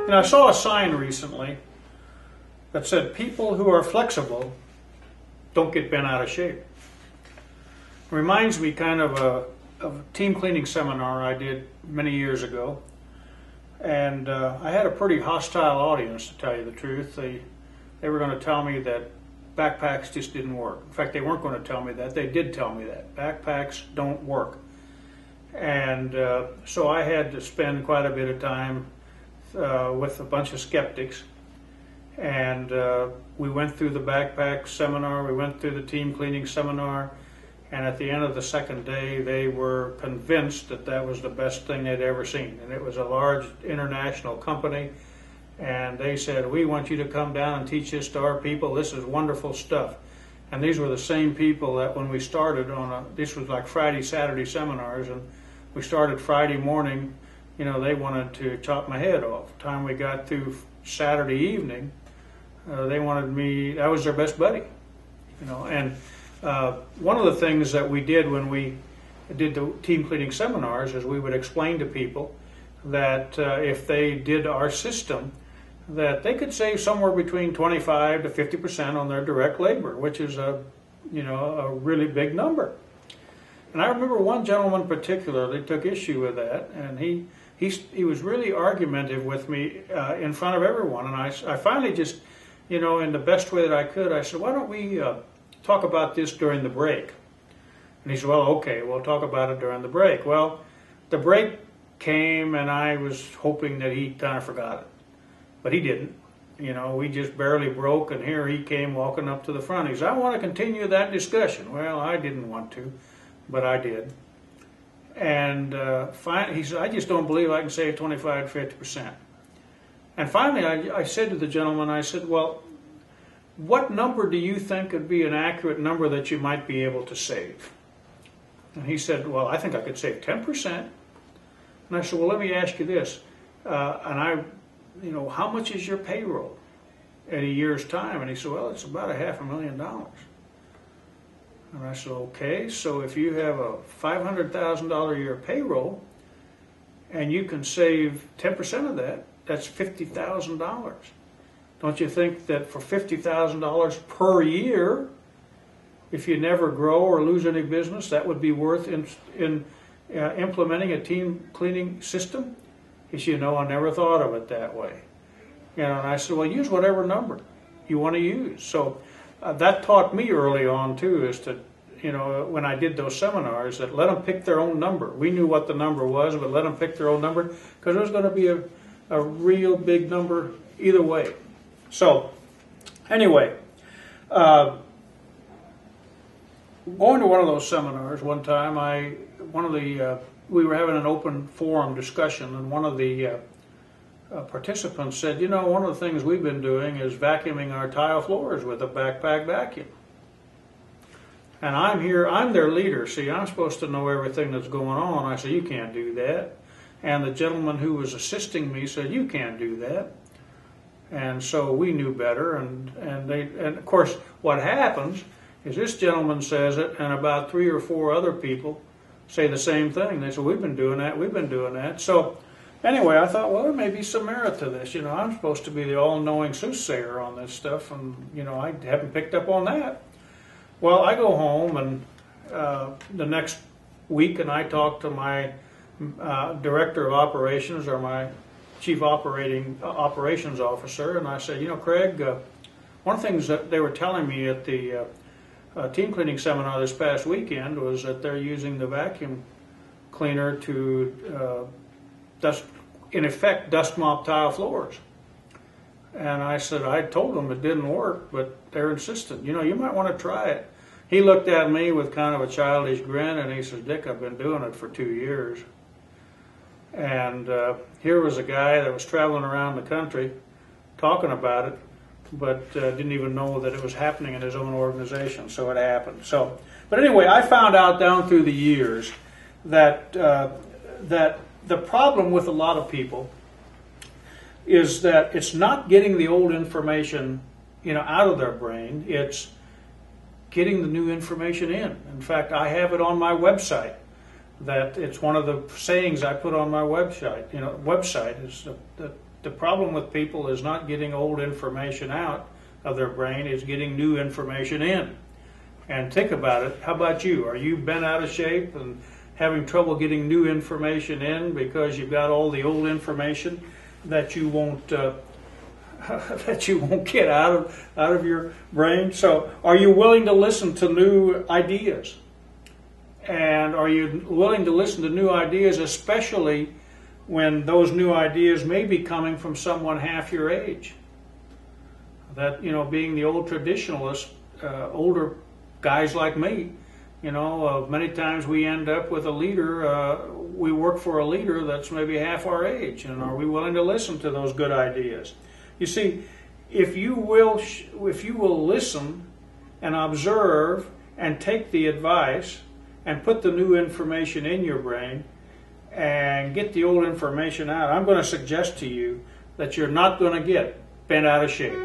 And I saw a sign recently that said, people who are flexible don't get bent out of shape. It reminds me kind of a team cleaning seminar I did many years ago. And I had a pretty hostile audience, to tell you the truth. They were going to tell me that backpacks just didn't work. In fact, they weren't going to tell me that. They did tell me that. Backpacks don't work. And so I had to spend quite a bit of time with a bunch of skeptics. And we went through the backpack seminar, we went through the team cleaning seminar, and at the end of the second day, they were convinced that that was the best thing they'd ever seen. And it was a large international company, and they said, we want you to come down and teach this to our people. This is wonderful stuff. And these were the same people that when we started this was like Friday, Saturday seminars, and we started Friday morning, you know, they wanted to chop my head off. The time we got through Saturday evening, they wanted me, I was their best buddy, you know. And one of the things that we did when we did the team cleaning seminars is we would explain to people that if they did our system, that they could save somewhere between 25 to 50% on their direct labor, which is a really big number. And I remember one gentleman particularly took issue with that, and he was really argumentative with me in front of everyone. And I finally just, you know, in the best way that I could, I said, why don't we talk about this during the break? And he said, well, okay, we'll talk about it during the break. Well, the break came, and I was hoping that he kind of forgot it. But he didn't. You know, we just barely broke, and here he came walking up to the front. He said, I want to continue that discussion. Well, I didn't want to, but I did. And he said, I just don't believe I can save 25 to 50%. And finally, I said to the gentleman, I said, well, what number do you think would be an accurate number that you might be able to save? And he said, well, I think I could save 10%. And I said, well, let me ask you this. How much is your payroll at a year's time? And he said, well, it's about $500,000. And I said, okay, so if you have a $500,000 a year payroll and you can save 10% of that, that's $50,000. Don't you think that for $50,000 per year, if you never grow or lose any business, that would be worth implementing a team cleaning system? He said, I never thought of it that way. And I said, well, use whatever number you want to use. So that taught me early on, too, is to, when I did those seminars, that let them pick their own number. We knew what the number was, but let them pick their own number, because it was going to be a real big number either way. So, anyway, going to one of those seminars one time, we were having an open forum discussion, and one of the participants said, one of the things we've been doing is vacuuming our tile floors with a backpack vacuum. And I'm their leader. See, I'm supposed to know everything that's going on. I said, you can't do that. And the gentleman who was assisting me said, you can't do that. And so we knew better. And of course, what happens is this gentleman says it, and about 3 or 4 other people say the same thing. They say, we've been doing that. So anyway, I thought, well, there may be some merit to this. I'm supposed to be the all-knowing soothsayer on this stuff, and, I haven't picked up on that. Well, I go home and the next week, and I talk to my director of operations, or my chief operations officer, and I said, Craig, one of the things that they were telling me at the team cleaning seminar this past weekend was that they're using the vacuum cleaner to dust mop tile floors. And I said, I told them it didn't work, but they're insistent. You might want to try it. He looked at me with kind of a childish grin, and he said, Dick, I've been doing it for 2 years. And here was a guy that was traveling around the country talking about it, but didn't even know that it was happening in his own organization. So it happened. But anyway, I found out down through the years that the problem with a lot of people is that it's not getting the old information, out of their brain. It's getting the new information in. In fact, I have it on my website. That it's one of the sayings I put on my website. Website is the problem with people is not getting old information out of their brain; is getting new information in. And think about it. How about you? Are you bent out of shape and having trouble getting new information in because you've got all the old information that you won't get out of your brain? So, are you willing to listen to new ideas? And are you willing to listen to new ideas, especially when those new ideas may be coming from someone half your age? That, being the old traditionalist, older guys like me, many times we end up with a leader, we work for a leader that's maybe half our age. And are we willing to listen to those good ideas? You see, if you will listen and observe and take the advice and put the new information in your brain and get the old information out, I'm going to suggest to you that you're not going to get bent out of shape.